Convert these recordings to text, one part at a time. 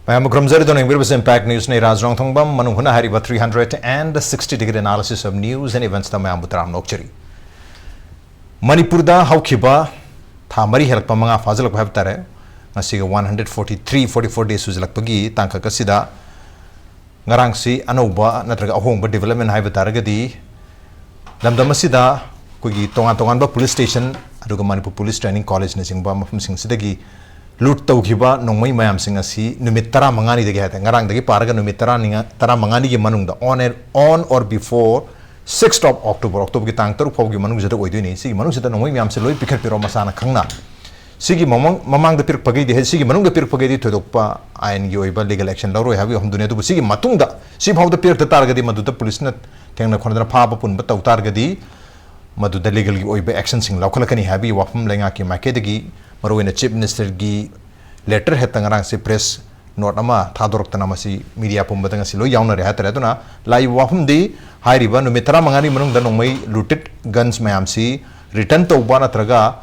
Mayam Grumzari Don English Impact News ne Raj Nongthombam Manung Hutna Hariba 360-degree analysis of news and events ta Mayam Butram Nokchari. Manipur da Haukiba Thamari help Manga Fazal have Tare Nasiga 144 days Suzlak Pagi Tanka Kasida Narangsi Anoba Natraga Home Development Hive Taragadi Damdamasida Kugi Tonga Police Station Aduga Manipur Police Training College Nisingba Mafum Sing Sidagi Lut Taukiba Nongmai Mayam Singasi Numitara Mangani the Gata Narang the Paraga Numitara Tara Mangani Manung on or before 6th of October Tang Pogi Manung Zeta Oidini, Sigi Manung Zeta Nomi Amselo Picket Masana Kangna. Sigi Mamang the Pirpagadi, Sigi Manung the Pirpagadi to Dopa and Yoiba legal action Lauro have you Humdunetu Sigi Matunda. See how the Pir Targadi Maduta Police Net Tanga Kondra Papa Pun Batau Targadi Madu the legal Oiba actions in Lokalakani Habi Wapum Langaki Makedagi. Maruin a Chief Minister gi letter hetangarang si press not ama Tadorok Tanamasi media Pumbatangasilo Yauna Hatraduna Lai Wapum di High River no Mitra Mangani Manung Danomai looted guns Mayamsi return to Wana Traga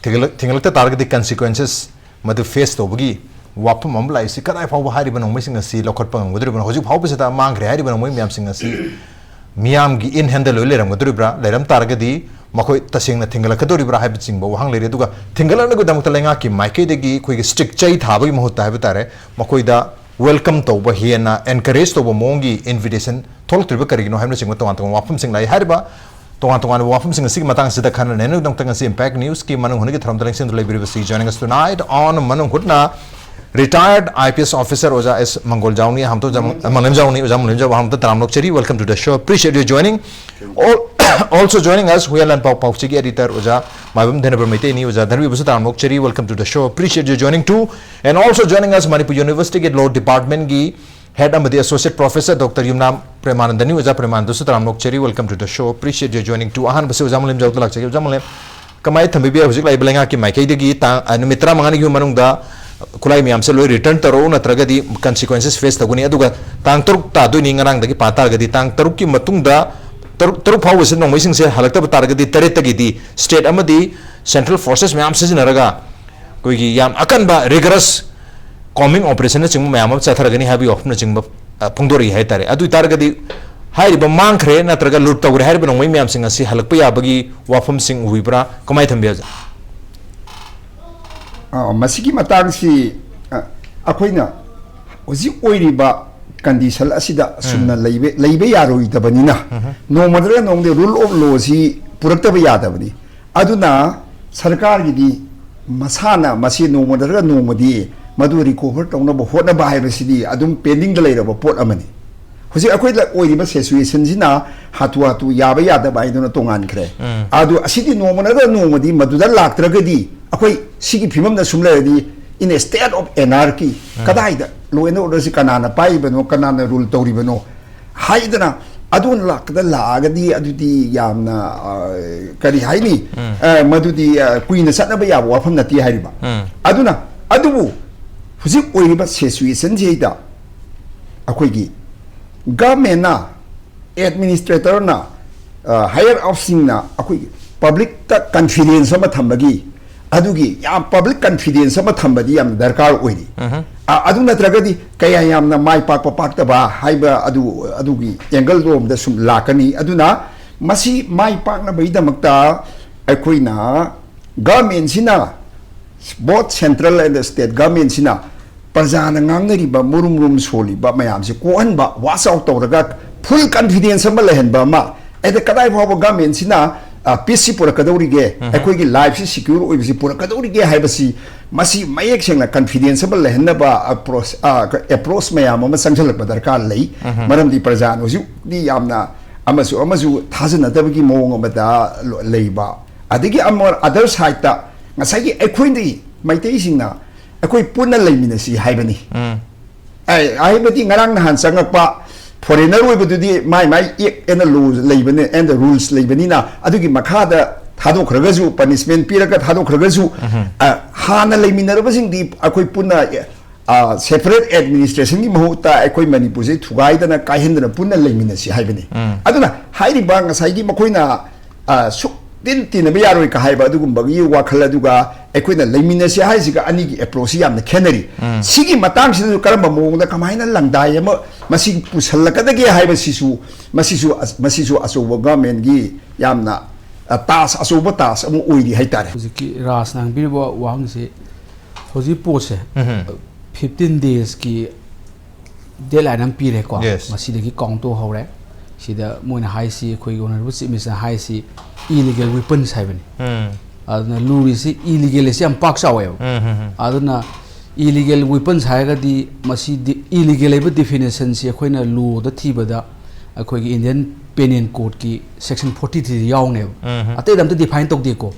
Tingalata target consequences Madu face to Bugi Wapum Mambla Sikara High River no missing a sea Lokotpang with Ribbon Hoju Hopusata Mang High River no Miam a sea Miam gi in handle Liram Madribra Leram Targadi Makoi Tasing Tingala Kaduribra Habiting Bohang Leduga Tingala Gudamutalangaki Maike de Quick strict Chay Tabi Mohuta Habitare Makoida welcome to Bahiana encouraged to Mongi invitation told to Bakarino Hamlet Wapum Sing like Hariba Tongan Wapum Sing Sigmatang Sidakan and Don't Impact News Ki Manung Huniki from the Links in the Library joining us tonight on Manung Hutna. Retired IPS Officer Oza S. Manglemjao Manglemjao Hamta. Welcome to the show. Appreciate you joining. Also joining us, Hueiyen Lanpao editor Oza Maibam Dhanabir Meitei Oza Dhanabir. Welcome to the show. Appreciate you joining too. And also joining us, Manipur University Law Department gi Head Amadi Associate Professor Dr. Yumnam Premananda Oza Premananda. Welcome to the show. Appreciate you joining too. Ahan Basi Oza Manglemjao Talak Zamalem. Kamai Thambibia Huzik Lai Belenga ki Maike degi Mitra Mangani Manungda Kulai Miam Selo return to Rona Tragadi consequences face the Gunia Tang Turk doing around the Patargadi Tang Taruki Matunda Turk House no missing say Halata Targadi Teretagidi State Amadi Central Forces Miam Season Araga Kuigi Yam Akanba rigorous coming operation Mayam Sataragani have you often Pundori Hetare Adu Targadi High Mankre Natraga Luta would have been on Miam Sing a sea Halapia Bagi Wafum Sing Wibra Komaitambiaza. Masiki matangsi akoina ozi oiriba condition asida sumna leibe yaroi dabanina no madra no the rule of law si purakta yadabani aduna sarkar gidi masana masi no madra no madi madu recover tawna bo hotna ba haibasidi adum pending da leiraba pot amani hosi akoi la oiriba situation sina hatu yaba yadaba iduna tongan kre adu asidi no madra no madi maduda laktragadi Akoi Sigi Pimam the Sumladi in a state of anarchy. Kadaida, Lueno Rosicanana, Paibano, Canana rule Toribano. Haidana, Adun Lak, the Lagadi, Adudi Yamna Karihaini, Madudi Queen Sanabaya, Wafam Nati Hariba. Aduna, Adu, Fusik Oiba Sesui Senjeda Akoigi. Government administrator na, higher officer na, Akoi, public confidence of Matambagi. Adugi, public confidence of Matambadi and Darkar Widi. Aduna Tragadi, Kayam, my papa Paktaba, Haiba Adugi, Yangle Rome, the Sum Lakani, Aduna, Masi, my partner Baida Makta, Aquina, government Sina, both central and the state government Sina, Pazana Nangari, but Murum Rooms Holy, but my arms, Kuanba, was out of the full confidence of Malahan Bama, at the Kadai government Sina. PC por Kadorige, Equi life is secure with Purakadorige Habasi, Masi Mayek confidential Henaba approach Mayam Sanjala Badarka lay, Madame di Prazan was you, the Amna Amazu Tazan Tabaki Mongomata Leba. Adigi Amor others Haita, Masaki Equindi, my tasting now, Equi Puna Laminasi Hibani. I bet in Arang Hansangapa. Foreigner we would do my and the rules Laban and the rules Labanina. Adugi Makada Hado Kragazu, punishment Pirakat Hado Kragazu, Hana Laminarabasing deep Aquipuna separate administration Mohota Equi Manipuse to guide and a Kahin Puna Laminasi Hibani. Aduna Heidi Bang Saigi Makoina Didn't in a Biarika Haiba Dugumba, you Wakaladuga, ꯑꯩꯈꯣꯏꯅ ꯂꯩꯃꯤꯟꯅꯁꯤ ꯍꯥꯏꯁꯤꯒ ꯑꯅꯤꯒꯤ ꯑꯦꯄ꯭ꯔꯣꯆꯁꯤ ꯌꯥꯝꯅ ꯈꯦꯠꯅꯔꯤ ꯁꯤꯒꯤ ꯃꯇꯥꯡꯁꯤꯗ ꯀꯔꯝꯕ ꯃꯑꯣꯡꯗ ꯀꯃꯥꯏꯅ ꯂꯪꯗꯥꯏ ꯑꯃ ꯃꯁꯤ ꯄꯨꯁꯜꯂꯛꯀꯗꯒꯦ ꯍꯥꯏꯕꯁꯤꯁꯨ ꯃꯁꯤꯁꯨ ꯑꯆꯧꯕ ꯒꯚꯔꯟꯃꯦꯟꯠꯒꯤ ꯌꯥꯝꯅ ꯇꯥꯁ ꯑꯆꯧꯕ ꯇꯥꯁ ꯑꯃ ꯑꯣꯏꯔꯤ ꯍꯥꯏꯇꯥꯔꯦ ꯍꯧꯖꯤꯛꯀꯤ ꯔꯥꯖꯅ ꯍꯪꯕꯤꯔꯤꯕ ꯋꯥꯍꯪꯁꯤ ꯍꯧꯖꯤꯛ ꯄꯣꯠꯁꯦ 15 daysꯀꯤ ꯗꯦꯗꯂꯥꯏꯟ ꯑꯃ ꯄꯤꯔꯦꯀꯣ ꯃꯁꯤꯗꯒꯤ ꯀꯥꯎꯟ ꯇꯧꯍꯧꯔꯦ ꯁꯤꯗ ꯃꯣꯏꯅ ꯍꯥꯏꯁꯤ ꯑꯩꯈꯣꯏꯒꯤ ꯑꯣꯅꯔꯦꯕꯜ ꯆꯤꯐ ꯃꯤꯅꯤꯁꯇꯔꯅ ꯍꯥꯏꯁꯤ ꯏꯂꯤꯒꯦꯜ ꯋꯦꯄꯟꯁ ꯍꯥꯏꯕꯅꯤ aduna lurisi illegal esi am pak chawe aduna illegal weapons haigadi masi illegal eba definition si akoina law da thibada akoi gi Indian Penal Code ki section 43 yaune ate dam to define tok de ko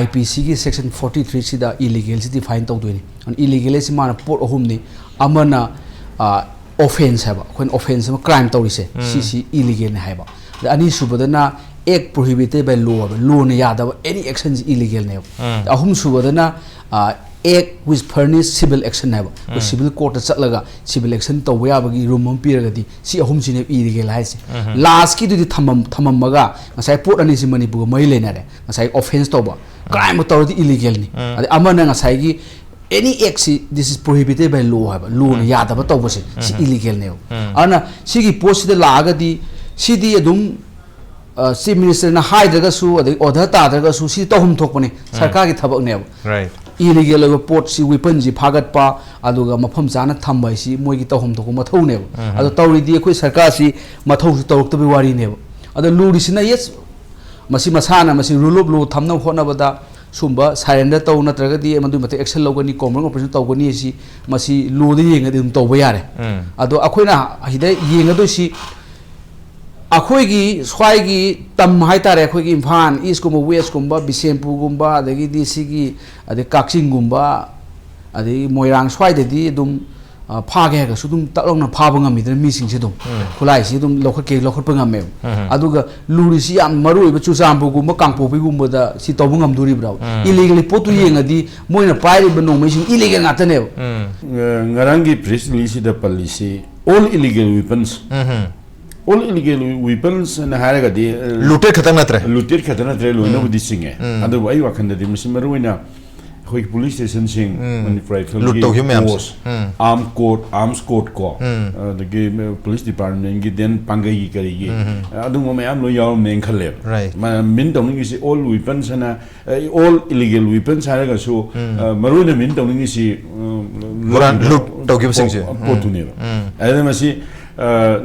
IPC ki section 43 si da illegal si define tok do ni on illegal si mana port ohum ni amana offense haba when offense ma crime tawrise si illegal ne haba da ani subadana act prohibited by law ne yada any action is illegal ne ahum subadana act which furnish civil action haba ko civil court ta chatlaga civil action to ya bagi room am piragadi si ahum sine illegal haise last ki du thamam maga ngasai port ani si Manipur mai lena re ngasai offense to ba crime to illegal ni adi amana ngasai gi any act this is prohibited by law haba law ne yada ba to ba si illegal ne ana sigi post de lagadi sidi adum chief minister na haidaga su adi order ta daga su si to hum thokpani sarkar gi thabak ne right illegal over port si weapon ji phagat pa aduga mafam jana thambai si moi gi to hum thok mathau ne adu tawri di khoi sarkar si mathau su tawruk tabi wari ne adu luri sina yes masi masana masi rule of law thamna hona bada sumba surrender taw natraga di madu mate action logani common operation tawgani si masi law de yenga dum tawba yare adu akoina hida yenga do si अखोगी स्वाइगी तम हाइतारे अखोगी इम्फान east गुम्बा waste गुम्बा बिसेमपुर गुम्बा अदगी दिसिगी अदे काक्सिंग गुम्बा अदे मोइरांग स्वाइददी दुम फागे गा सुदुम तलौना फाबा ngami mi sing se dum khulai si dum lokhat pa ngame aduga luri si yam maroi ba chusambu gumba kangpo bi gumba da si tobu ngam duri braw illegally potu yengadi moina pairi ba no machine illegal ngata ne ngarangi press release da policy all illegal weapons all illegal weapons and haragadi looted khatanatre loina budi singe adu ai wakhanda di misimaruina hoi police station sing Manipur force arms court ko the police department gi den pangai gi kari gi adu mo mayam lo yaw men khale min dong gi si all weapons and all illegal weapons haraga so maruina min dong gi si loot togim sing je potune ai masi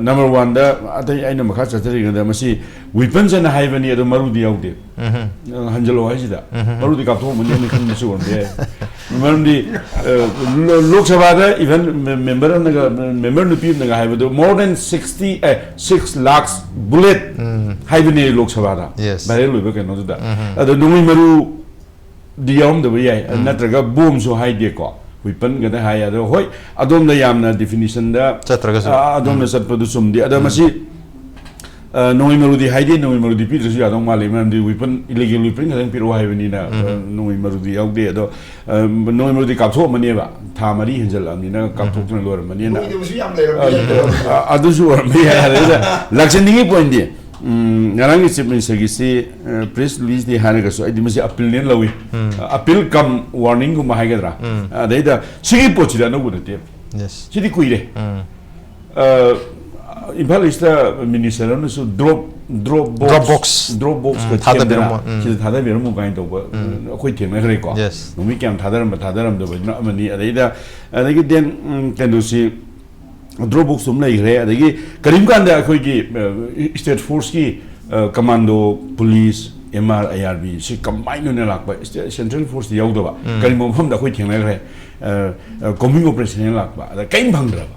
number 1 da atai aina makha chatari ga masi weapons and haivani adu marudi yaude hanjalo haisida marudi ka tho mun ne kan su onde marudi lok sabha da even member nu pip naga haivado more than 6 lakhs bullet haivani lok sabha da bare loiba kan no da adu numi maru diam da bai natraga boom so haide ko weapon gada haya do hoi adom da yamna definition da chatraga adom na sat produ sumdi ada masi noi marudi haide noi marudi pi su adom mali man di weapon illegal weapon kan pi ro hai bani na noi marudi yauk de do noi marudi kap tho mani ba tha mari hinjal amni na kap tho na lor mani na adu su or me ya lakshan ningi point di ngarang chief minister gi si press release di hanaga so adi masi appeal ne lawi appeal kam warning gu mahagadra adaida sigi pochira no budate yes sidi kuire impal ista minister no so drop box ka thada berum gain to ba khoi theng na gre ko no mi kyam thadaram do ba amani adaida adagi den kendo si drop box sum lai gre adagi karim kan da khoi gi state force ki commando police MR IRB si combine ne lak ba central force yaw do ba karim pham da khoi theng na gre combing operation lak ba da kaim bhang dra ba